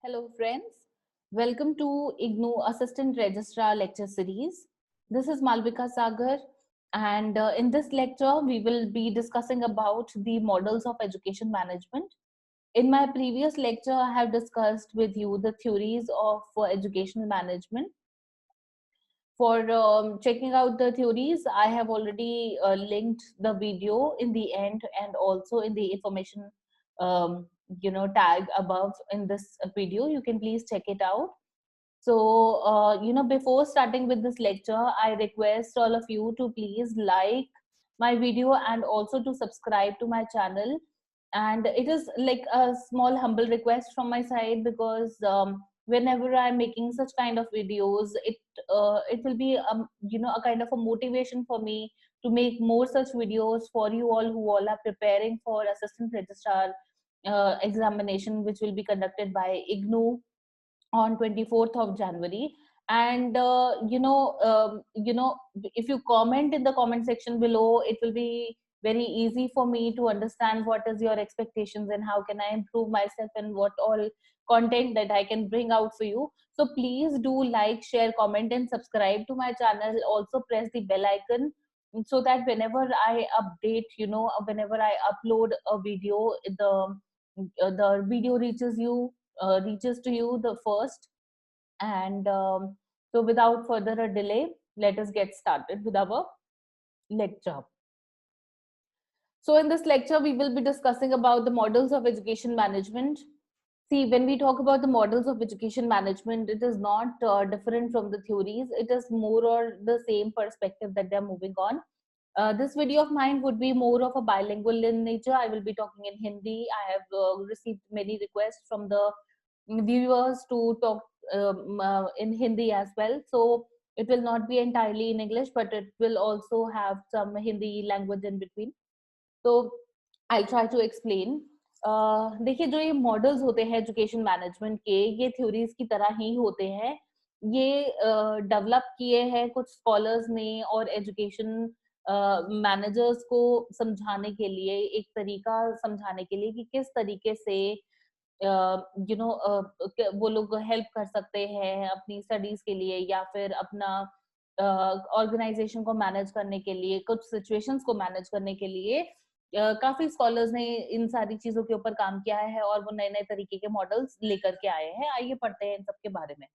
Hello, friends. Welcome to IGNOU Assistant Registrar Lecture Series. This is Malvika Sagar, and in this lecture, we will be discussing about the models of education management. In my previous lecture, I have discussed with you the theories of educational management. For checking out the theories, I have already linked the video in the end and also in the information, um, tag above in this video. You can please check it out. So, before starting with this lecture, I request all of you to please like my video and also to subscribe to my channel. And it is like a small humble request from my side because whenever I'm making such kind of videos, it will be a kind of a motivation for me to make more such videos for you all who all are preparing for assistant registrar examination, which will be conducted by IGNOU on 24th of January. And if you comment in the comment section below, it will be very easy for me to understand what is your expectations and how can I improve myself and what all content that I can bring out for you. So please do like, share, comment, and subscribe to my channel. Also press the bell icon so that whenever I update, whenever I upload a video, the video reaches to you the first. And so without further a delay, let us get started with our lecture. So in this lecture, we will be discussing about the models of education management. See, when we talk about the models of education management, it is not different from the theories. It is more or the same perspective that they're moving on. This video of mine would be more of a bilingual in nature. I will be talking in Hindi. I have received many requests from the viewers to talk in Hindi as well. So it will not be entirely in English, but it will also have some Hindi language in between. तो I try to explain. देखिए, जो ये models होते हैं education management के, ये theories की तरह ही होते हैं. ये डेवलप किए हैं कुछ स्कॉलर्स ने और एजुकेशन मैनेजर्स को समझाने के लिए, एक तरीका समझाने के लिए कि किस तरीके से वो लोग हेल्प कर सकते हैं अपनी स्टडीज के लिए या फिर अपना ऑर्गेनाइजेशन को मैनेज करने के लिए, कुछ सिचुएशंस को मैनेज करने के लिए. काफी स्कॉलर्स ने इन सारी चीजों के ऊपर काम किया है और वो नए नए तरीके के मॉडल्स लेकर के आए हैं. आइए पढ़ते हैं इन सब के बारे में.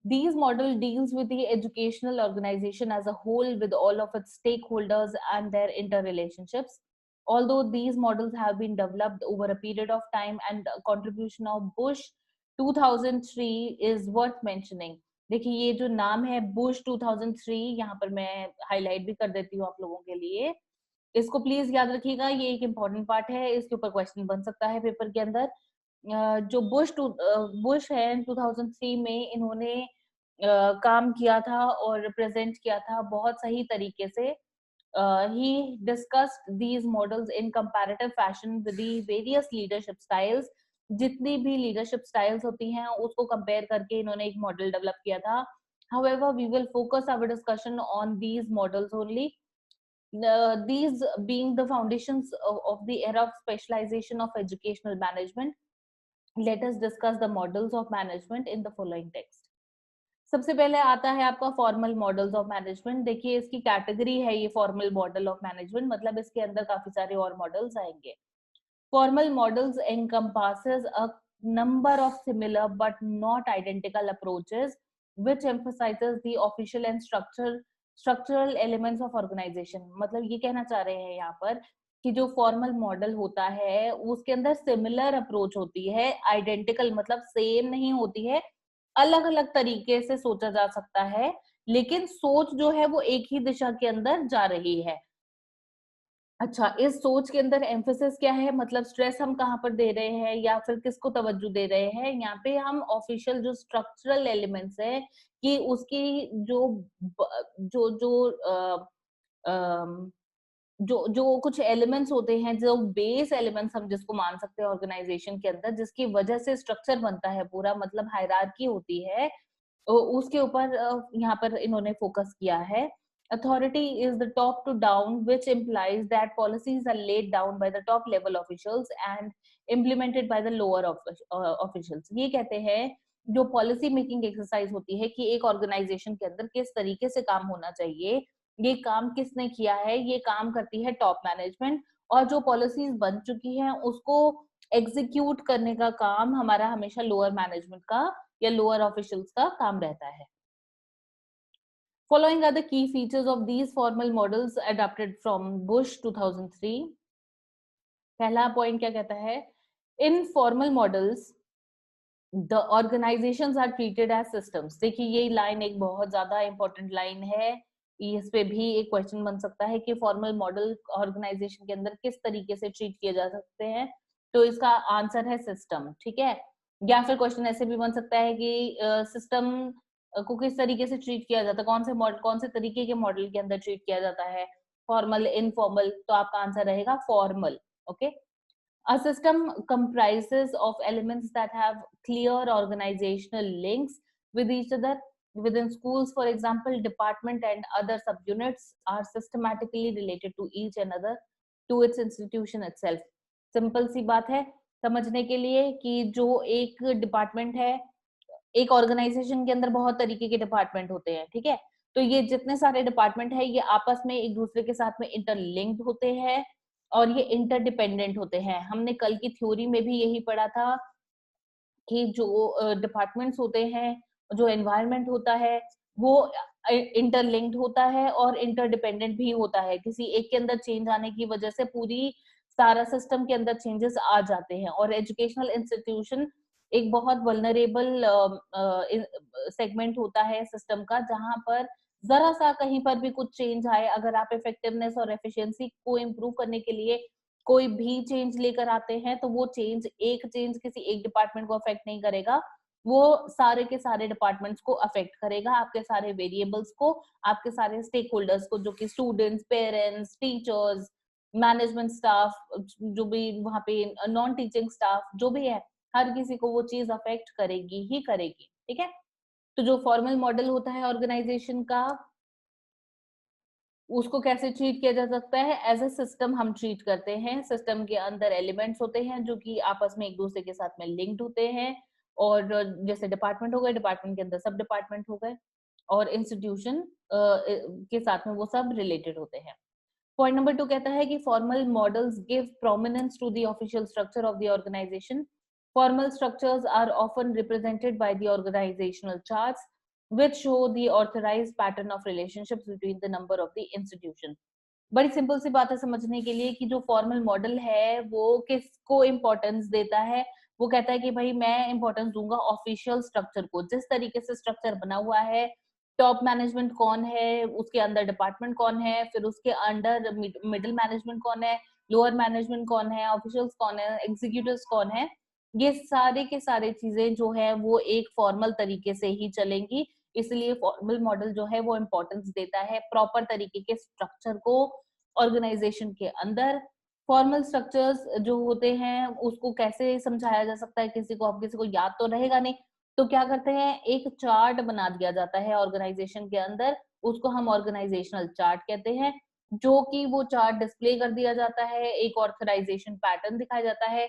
These model deals with the educational organization as a whole with all of its stakeholders and their interrelationships. Although these models have been developed over a period of time and a contribution of Bush 2003 is worth mentioning. देखिए, ये जो नाम है Bush 2003, यहाँ पर मैं highlight भी कर देती हूँ आप लोगों के लिए. इसको प्लीज याद रखिएगा, ये एक इम्पॉर्टेंट पार्ट है. इसके ऊपर क्वेश्चन बन सकता है पेपर के अंदर. जो बुश है 2003 में इन्होंने काम किया था और रिप्रेजेंट किया था बहुत सही तरीके से. He discussed these models in comparative fashion with the various leadership styles. जितनी भी लीडरशिप स्टाइल्स होती हैं उसको कंपेयर करके इन्होंने एक मॉडल डेवलप किया था. However, we will focus our discussion on these models only. These being the foundations of the era of specialization of educational management. Let us discuss the models of management in the following text. सबसे पहले आता है आपका formal models of management. देखिए, इसकी category है ये formal model of management, मतलब इसके अंदर काफी सारे और मॉडल्स आएंगे. Formal models encompasses a number of similar but not identical approaches which emphasizes the official and structural elements of organization. मतलब ये कहना चाह रहे हैं यहाँ पर कि जो फॉर्मल मॉडल होता है उसके अंदर सिमिलर अप्रोच होती है, आइडेंटिकल मतलब सेम नहीं होती है, अलग अलग तरीके से सोचा जा सकता है, लेकिन सोच जो है वो एक ही दिशा के अंदर जा रही है. अच्छा, इस सोच के अंदर एम्फेसिस क्या है, मतलब स्ट्रेस हम कहाँ पर दे रहे हैं या फिर किसको तवज्जो दे रहे हैं. यहाँ पे हम ऑफिशियल जो स्ट्रक्चरल एलिमेंट्स है कि उसकी जो जो जो जो जो कुछ एलिमेंट्स होते हैं, जो बेस एलिमेंट्स हम जिसको मान सकते हैं ऑर्गेनाइजेशन के अंदर, जिसकी वजह से स्ट्रक्चर बनता है पूरा, मतलब हायरार्की होती है, उसके ऊपर यहाँ पर इन्होंने फोकस किया है. Authority is the top to down, which implies that policies are laid down by the top level officials and implemented by the lower officials. ये कहते हैं जो पॉलिसी मेकिंग एक्सरसाइज होती है कि एक ऑर्गेनाइजेशन के अंदर किस तरीके से काम होना चाहिए, ये काम किसने किया है, ये काम करती है टॉप मैनेजमेंट, और जो पॉलिसीज बन चुकी हैं उसको एग्जीक्यूट करने का काम हमारा हमेशा लोअर मैनेजमेंट का या लोअर ऑफिशियल्स का काम रहता है. Following are the key features of these formal models adopted from Bush 2003. पहला पॉइंट क्या कहता है? In formal models, the organizations are treated as systems. देखिए ये लाइन एक बहुत ज्यादा इंपॉर्टेंट लाइन है. इस पे भी एक क्वेश्चन बन सकता है कि फॉर्मल मॉडल ऑर्गेनाइजेशन के अंदर किस तरीके से ट्रीट किए जा सकते हैं. तो इसका आंसर है सिस्टम. ठीक है. या फिर क्वेश्चन ऐसे भी बन सकता है कि सिस्टम को किस तरीके से ट्रीट किया जाता है, कौन से मॉडल, कौन से तरीके के मॉडल के अंदर ट्रीट किया जाता है, फॉर्मल, इनफॉर्मल. तो आपका आंसर रहेगा formal. Okay. A system comprises of elements that have clear organizational links with each other. Within schools, for example, department and other subunits are systematically related to each another, to its institution itself. Simple सी बात है समझने के लिए कि जो एक department है, एक ऑर्गेनाइजेशन के अंदर बहुत तरीके के डिपार्टमेंट होते हैं. ठीक है. तो ये जितने सारे डिपार्टमेंट है ये आपस में एक दूसरे के साथ में इंटरलिंक्ड होते हैं और ये इंटरडिपेंडेंट होते हैं. हमने कल की थ्योरी में भी यही पढ़ा था कि जो डिपार्टमेंट्स होते हैं, जो एनवायरनमेंट होता है, वो इंटरलिंक्ड होता है और इंटरडिपेंडेंट भी होता है. किसी एक के अंदर चेंज आने की वजह से पूरी सारा सिस्टम के अंदर चेंजेस आ जाते हैं. और एजुकेशनल इंस्टीट्यूशन एक बहुत वल्नरेबल सेगमेंट होता है सिस्टम का, जहां पर जरा सा कहीं पर भी कुछ चेंज आए, अगर आप इफेक्टिवनेस और एफिशिएंसी को इम्प्रूव करने के लिए कोई भी चेंज लेकर आते हैं, तो वो चेंज किसी एक डिपार्टमेंट को अफेक्ट नहीं करेगा, वो सारे के सारे डिपार्टमेंट्स को अफेक्ट करेगा, आपके सारे वेरिएबल्स को, आपके सारे स्टेक होल्डर्स को, जो कि students, parents, teachers, management staff, जो भी वहां पे नॉन टीचिंग स्टाफ जो भी है, हर किसी को वो चीज अफेक्ट करेगी ही करेगी. ठीक है. तो जो फॉर्मल मॉडल होता है ऑर्गेनाइजेशन का, उसको कैसे ट्रीट किया जा सकता है? एज अ सिस्टम हम ट्रीट करते हैं. सिस्टम के अंदर एलिमेंट्स होते हैं जो कि आपस में एक दूसरे के साथ में लिंक्ड होते हैं, और जैसे डिपार्टमेंट हो गए, डिपार्टमेंट के अंदर सब डिपार्टमेंट हो गए, और इंस्टीट्यूशन के साथ में वो सब रिलेटेड होते हैं. पॉइंट नंबर 2 कहता है कि formal models give prominence to the official structure of the organisation. Formal structures are often represented by the organizational charts, which show the authorized pattern of relationships between the number of the institution. बड़ी simple सी बात है समझने के लिए कि जो formal model है वो किसको इम्पोर्टेंस देता है. वो कहता है कि भाई मैं इम्पोर्टेंस दूंगा ऑफिशियल स्ट्रक्चर को. जिस तरीके से स्ट्रक्चर बना हुआ है, टॉप मैनेजमेंट कौन है, उसके अंदर डिपार्टमेंट कौन है, फिर उसके अंडर मिडिल मैनेजमेंट कौन है, लोअर मैनेजमेंट कौन है, ऑफिशियल्स कौन है, एग्जीक्यूटिव्स कौन है, ये सारे के सारे चीजें जो है वो एक फॉर्मल तरीके से ही चलेंगी. इसलिए फॉर्मल मॉडल जो है वो इम्पोर्टेंस देता है प्रॉपर तरीके के स्ट्रक्चर को ऑर्गेनाइजेशन के अंदर. फॉर्मल स्ट्रक्चर्स जो होते हैं उसको कैसे समझाया जा सकता है किसी को? अब किसी को याद तो रहेगा नहीं, तो क्या करते हैं, एक चार्ट बना दिया जाता है ऑर्गेनाइजेशन के अंदर, उसको हम ऑर्गेनाइजेशनल चार्ट कहते हैं, जो कि वो चार्ट डिस्प्ले कर दिया जाता है. एक ऑथराइजेशन पैटर्न दिखाया जाता है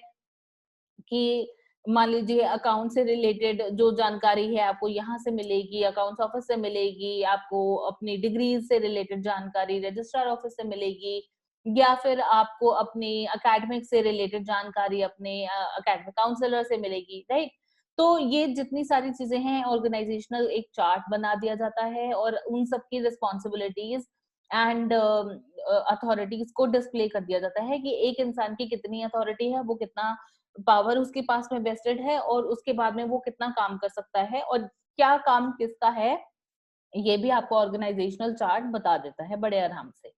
कि मान लीजिए अकाउंट से रिलेटेड जो जानकारी है आपको यहाँ से मिलेगी, अकाउंट्स ऑफिस से मिलेगी, आपको अपनी डिग्रीज से रिलेटेड जानकारी रजिस्ट्रार ऑफिस से मिलेगी, या फिर आपको अपनी एकेडमिक से रिलेटेड जानकारी अपने एकेडमिक काउंसलर से मिलेगी. राइट. तो ये जितनी सारी चीजें हैं ऑर्गेनाइजेशनल एक चार्ट बना दिया जाता है, और उन सबकी रिस्पॉन्सिबिलिटीज एंड अथॉरिटीज को डिस्प्ले कर दिया जाता है कि एक इंसान की कितनी अथॉरिटी है, वो कितना पावर उसके पास में वेस्टेड है, और उसके बाद में वो कितना काम कर सकता है और क्या काम किसका है, ये भी आपको ऑर्गेनाइजेशनल चार्ट बता देता है बड़े आराम से.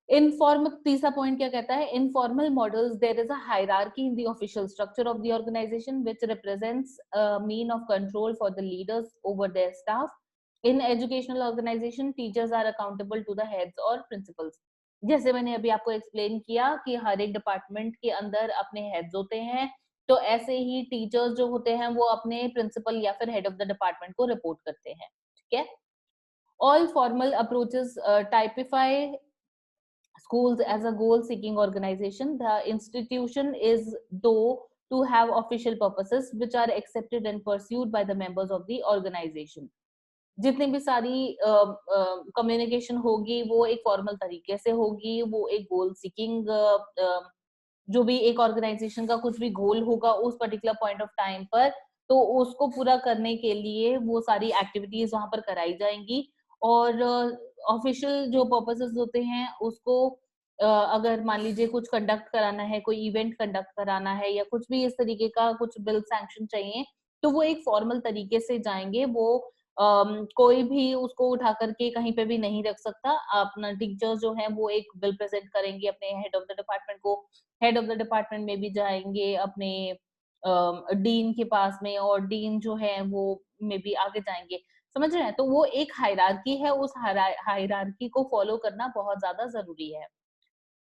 इनफॉर्मल, तीसरा पॉइंट क्या कहता है? Informal models, there is a hierarchy in the official structure of the organisation which represents a mean of control for the leaders over their staff. In educational organisation teachers are accountable to the heads और principals. जैसे मैंने अभी आपको explain किया कि हर एक department के अंदर अपने हेड्स होते हैं, तो ऐसे ही टीचर्स जो होते हैं वो अपने प्रिंसिपल या फिर हेड ऑफ द डिपार्टमेंट को रिपोर्ट करते हैं. ठीक है. All formal approaches typify schools as a goal seeking organization. The institution is though to have official purposes which are accepted and pursued by the members of the organization. जितनी भी सारी communication होगी वो एक फॉर्मल तरीके से होगी, वो एक गोल सीकिंग जो भी एक ऑर्गेनाइजेशन का कुछ भी गोल होगा उस पर्टिकुलर पॉइंट ऑफ टाइम पर, तो उसको पूरा करने के लिए वो सारी एक्टिविटीज वहां पर कराई जाएंगी। और ऑफिशियल जो पर्पसेस होते हैं उसको अगर मान लीजिए कुछ कंडक्ट कराना है, कोई इवेंट कंडक्ट कराना है या कुछ भी इस तरीके का कुछ बिल सैंक्शन चाहिए, तो वो एक फॉर्मल तरीके से जाएंगे। वो कोई भी उसको उठा करके कहीं पे भी नहीं रख सकता। अपना टीचर्स जो हैं वो एक बिल प्रेजेंट करेंगे अपने हेड ऑफ द डिपार्टमेंट को, हेड ऑफ द डिपार्टमेंट में भी जाएंगे अपने डीन के पास में, और डीन जो है वो मे बी आगे जाएंगे। समझ रहे हैं? तो वो एक हायरार्की है, उस हायरार्की को फॉलो करना बहुत ज्यादा जरूरी है।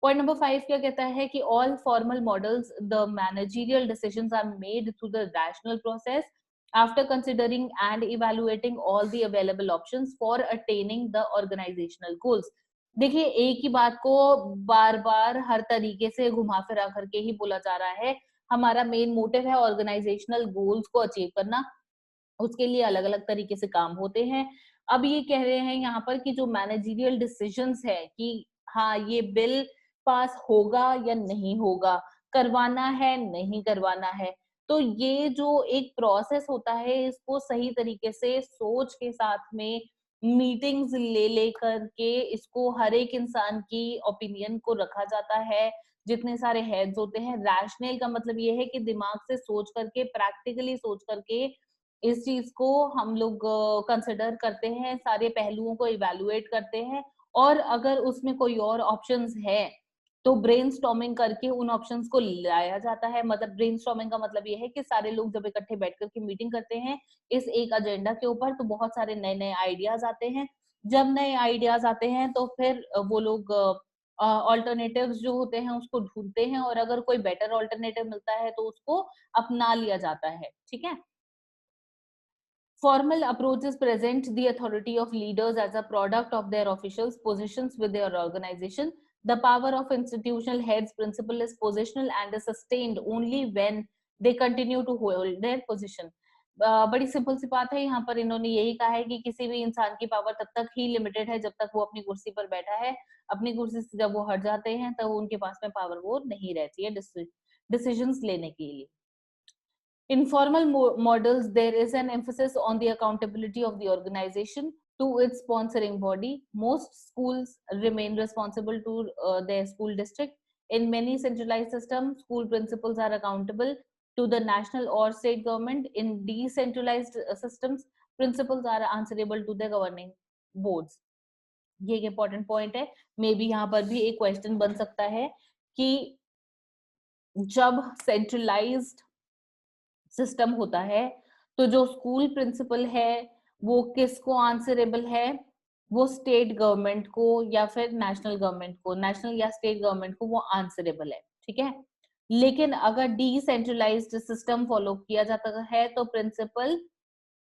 पॉइंट नंबर 5 क्या कहता है कि all formal models the managerial decisions are made through the rational process after considering and evaluating all the available options for attaining the organisational goals. देखिए, एक ही बात को बार-बार हर तरीके से घुमा फिरा करके ही बोला जा रहा है। हमारा मेन मोटिव है ऑर्गेनाइजेशनल गोल्स को अचीव करना, उसके लिए अलग-अलग तरीके से काम होते हैं। अब ये कह रहे हैं यहाँ पर कि जो मैनेजरियल डिसीजंस है कि हाँ, ये बिल पास होगा या नहीं होगा, करवाना है, नहीं करवाना है। तो ये जो एक प्रोसेस होता है, इसको सही तरीके से सोच के साथ में मीटिंग्स ले करके इसको हर एक इंसान की ओपिनियन को रखा जाता है। जितने सारे हेड्स होते हैं, रैशनल का मतलब ये है कि दिमाग से सोच करके, प्रैक्टिकली सोच करके इस चीज को हम लोग कंसिडर करते हैं, सारे पहलुओं को इवैल्यूएट करते हैं, और अगर उसमें कोई और ऑप्शंस है तो ब्रेनस्टॉर्मिंग करके उन ऑप्शंस को लाया जाता है। मतलब ब्रेनस्टॉर्मिंग का मतलब ये है कि सारे लोग जब इकट्ठे बैठ करके मीटिंग करते हैं इस एक एजेंडा के ऊपर, तो बहुत सारे नए नए आइडियाज आते हैं। जब नए आइडियाज आते हैं तो फिर वो लोग ऑल्टरनेटिव्स जो होते हैं उसको ढूंढते हैं, और अगर कोई बेटर ऑल्टरनेटिव मिलता है तो उसको अपना लिया जाता है। ठीक है? Formal approaches present the authority of leaders as a product of their official positions with their organization. The power of institutional heads principle is positional and is sustained only when they continue to hold their position. बड़ी simple सी बात है, यहाँ पर इन्होंने यही कहा है कि किसी भी इंसान की पावर तब तक ही लिमिटेड है जब तक वो अपनी कुर्सी पर बैठा है। अपनी कुर्सी से जब वो हट जाते हैं तब उनके पास में पावर वो नहीं रहती है डिसीजंस लेने के लिए। In formal models, there is an emphasis on the accountability of the organization to its sponsoring body. Most schools remain responsible to their school district. In many centralized systems, school principals are accountable to the national or state government. In decentralized systems, principals are answerable to the governing boards. ये एक important point है। May be यहाँ पर भी एक question बन सकता है कि जब centralized सिस्टम होता है तो जो स्कूल प्रिंसिपल है वो किसको आंसरेबल है? वो स्टेट गवर्नमेंट को या फिर नेशनल गवर्नमेंट को, नेशनल या स्टेट गवर्नमेंट को वो आंसरेबल है। ठीक है? लेकिन अगर डिसेंट्रलाइज्ड सिस्टम फॉलो किया जाता है तो प्रिंसिपल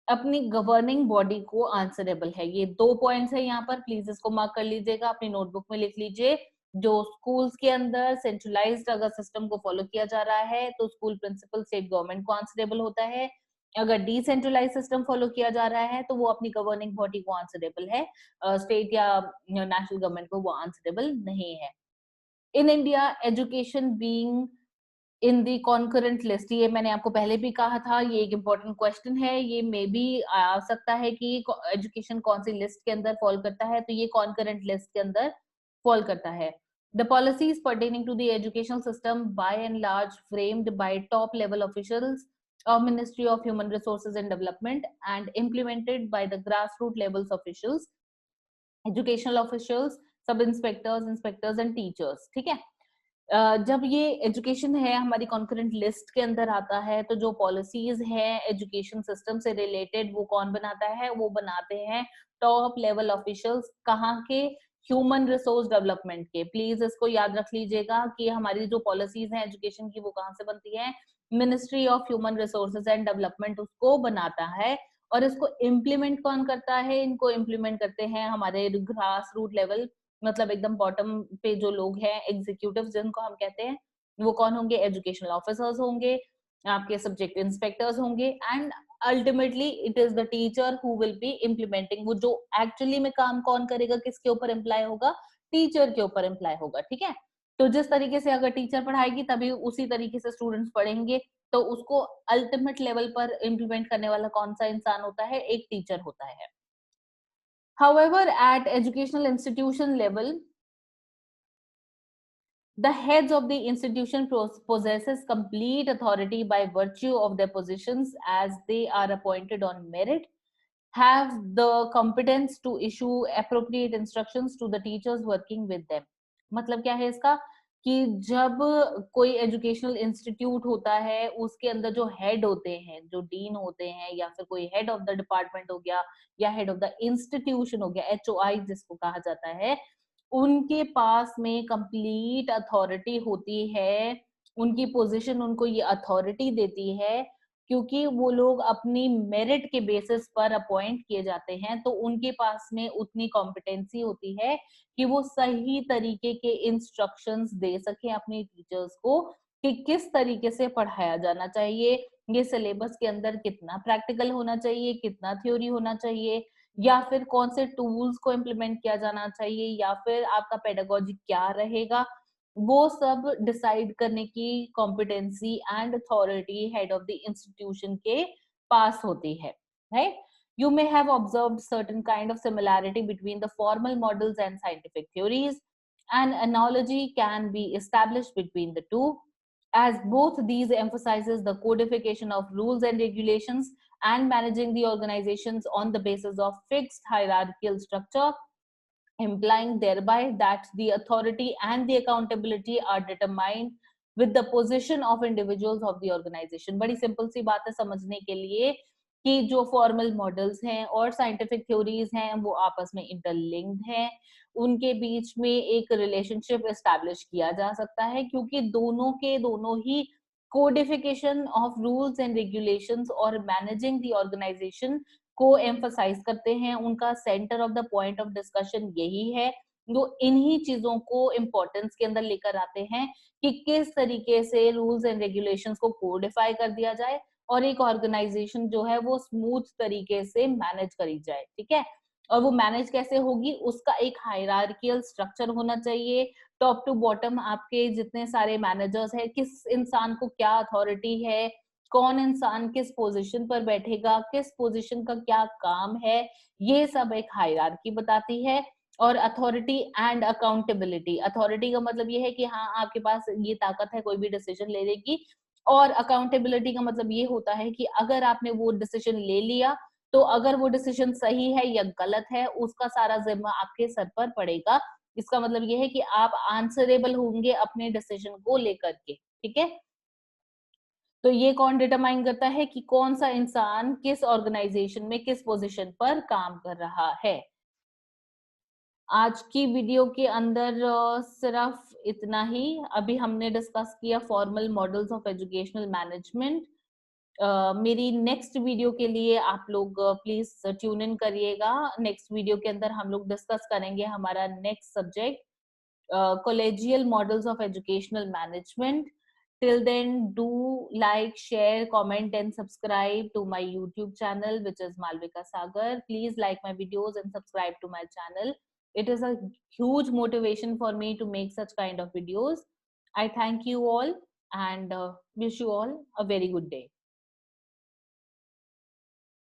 अपनी गवर्निंग बॉडी को आंसरेबल है। ये 2 पॉइंट्स है यहाँ पर, प्लीज इसको मार्क कर लीजिएगा, अपनी नोटबुक में लिख लीजिए। जो स्कूल्स के अंदर सेंट्रलाइज्ड अगर सिस्टम को फॉलो किया जा रहा है तो स्कूल प्रिंसिपल स्टेट गवर्नमेंट को आंसरेबल होता है। अगर डिसेंट्रलाइज सिस्टम फॉलो किया जा रहा है तो वो अपनी गवर्निंग बॉडी को आंसरेबल है, स्टेट या नेशनल गवर्नमेंट को वो आंसरेबल नहीं है। In India education being in the concurrent list, ये मैंने आपको पहले भी कहा था, ये एक इम्पोर्टेंट क्वेश्चन है। ये मे बी आ सकता है कि एजुकेशन कौन सी लिस्ट के अंदर फॉल करता है, तो ये कॉन्करेंट लिस्ट के अंदर फॉल करता है। The policies pertaining to the educational system by and large framed by top level officials of Ministry of Human Resources and Development and implemented by the grassroots levels officials, educational officials, सब inspectors, inspectors and teachers. ठीक है? जब ये education है हमारी concurrent list के अंदर आता है तो जो पॉलिसीज है एजुकेशन सिस्टम से रिलेटेड वो कौन बनाता है? वो बनाते हैं टॉप लेवल ऑफिशियल्स। कहाँ के? ह्यूमन रिसोर्स डेवलपमेंट के। प्लीज इसको याद रख लीजिएगा कि हमारी जो पॉलिसीज हैं एजुकेशन की वो कहाँ से बनती है? Ministry of human resources and development उसको बनाता है, और इसको इम्प्लीमेंट कौन करता है? इनको इम्प्लीमेंट करते हैं हमारे ग्रास रूट लेवल, मतलब एकदम बॉटम पे जो लोग हैं, एग्जीक्यूटिव जिनको हम कहते हैं, वो कौन होंगे? एजुकेशनल ऑफिसर्स होंगे, आपके सब्जेक्ट इंस्पेक्टर्स होंगे, and ultimately it is the teacher who will be implementing. वो जो एक्चुअली में काम कौन करेगा, किसके ऊपर एम्प्लॉय होगा? टीचर के ऊपर एम्प्लॉय होगा, ठीक है। तो जिस तरीके से अगर टीचर पढ़ाएगी तभी उसी तरीके से स्टूडेंट्स पढ़ेंगे, तो उसको अल्टीमेट लेवल पर इम्प्लीमेंट करने वाला कौन सा इंसान होता है? एक टीचर होता है। However, at educational institution level, the heads of the institution possesses complete authority by virtue of their positions as they are appointed on merit, have the competence to issue appropriate instructions to the teachers working with them. मतलब क्या है इसका? कि जब कोई educational institute होता है, उसके अंदर जो हेड होते हैं, जो डीन होते हैं, या फिर कोई हेड ऑफ द डिपार्टमेंट हो गया, या हेड ऑफ द इंस्टीट्यूशन हो गया, एचओआई जिसको कहा जाता है, उनके पास में कंप्लीट अथॉरिटी होती है। उनकी पोजीशन उनको ये अथॉरिटी देती है, क्योंकि वो लोग अपनी मेरिट के बेसिस पर अपॉइंट किए जाते हैं, तो उनके पास में उतनी कॉम्पिटेंसी होती है कि वो सही तरीके के इंस्ट्रक्शंस दे सके अपने टीचर्स को कि किस तरीके से पढ़ाया जाना चाहिए, ये सिलेबस के अंदर कितना प्रैक्टिकल होना चाहिए, कितना थ्योरी होना चाहिए, या फिर कौन से टूल्स को इम्प्लीमेंट किया जाना चाहिए, या फिर आपका पेडागोजी क्या रहेगा। वो सब डिसाइड करने की competency and authority head of the institution के पास होती है, right? You may have observed certain kind of similarity between the formal models and scientific theories. An analogy can be established between the two, as both these emphasizes the codification of rules and regulations and managing the organizations on the basis of fixed hierarchical structure, implying thereby that the authority and the accountability are determined with the position of individuals of the organization. बड़ी simple सी बात है समझने के लिए कि जो formal models हैं और साइंटिफिक थ्योरीज हैं वो आपस में इंटरलिंक्ड हैं, उनके बीच में एक रिलेशनशिप एस्टैब्लिश किया जा सकता है, क्योंकि दोनों के दोनों ही codification of rules and regulations और मैनेजिंग द ऑर्गेनाइजेशन को एम्फसाइज करते हैं। उनका centre of the point of discussion यही है, वो इन्हीं चीजों को इम्पोर्टेंस के अंदर लेकर आते हैं कि किस तरीके से रूल्स एंड रेगुलेशंस को कोडिफाई कर दिया जाए और एक ऑर्गेनाइजेशन जो है वो स्मूथ तरीके से मैनेज करी जाए, ठीक है। और वो मैनेज कैसे होगी? उसका एक हायरार्कियल स्ट्रक्चर होना चाहिए, टॉप टू बॉटम आपके जितने सारे मैनेजर्स हैं, किस इंसान को क्या अथॉरिटी है, कौन इंसान किस पोजीशन पर बैठेगा, किस पोजीशन का क्या काम है, ये सब एक हायरार्की बताती है। और अथॉरिटी एंड अकाउंटेबिलिटी, अथॉरिटी का मतलब ये है कि हाँ आपके पास ये ताकत है कोई भी डिसीजन लेने की, और अकाउंटेबिलिटी का मतलब ये होता है कि अगर आपने वो डिसीजन ले लिया तो अगर वो डिसीजन सही है या गलत है उसका सारा जिम्मा आपके सर पर पड़ेगा। इसका मतलब ये है कि आप आंसरेबल होंगे अपने डिसीजन को लेकर के, ठीक है। तो ये कौन डिटरमाइन करता है कि कौन सा इंसान किस ऑर्गेनाइजेशन में किस पोजीशन पर काम कर रहा है। आज की वीडियो के अंदर सिर्फ इतना ही। अभी हमने डिस्कस किया formal models of educational management. मेरी नेक्स्ट वीडियो के लिए आप लोग प्लीज ट्यून इन करिएगा। नेक्स्ट वीडियो के अंदर हम लोग डिस्कस करेंगे हमारा next subject collegial models of educational management. Till then, do like, share, comment, and subscribe to my YouTube channel, which is Malvika Sagar. Please like my videos and subscribe to my channel. It is a huge motivation for me to make such kind of videos. I thank you all and wish you all a very good day.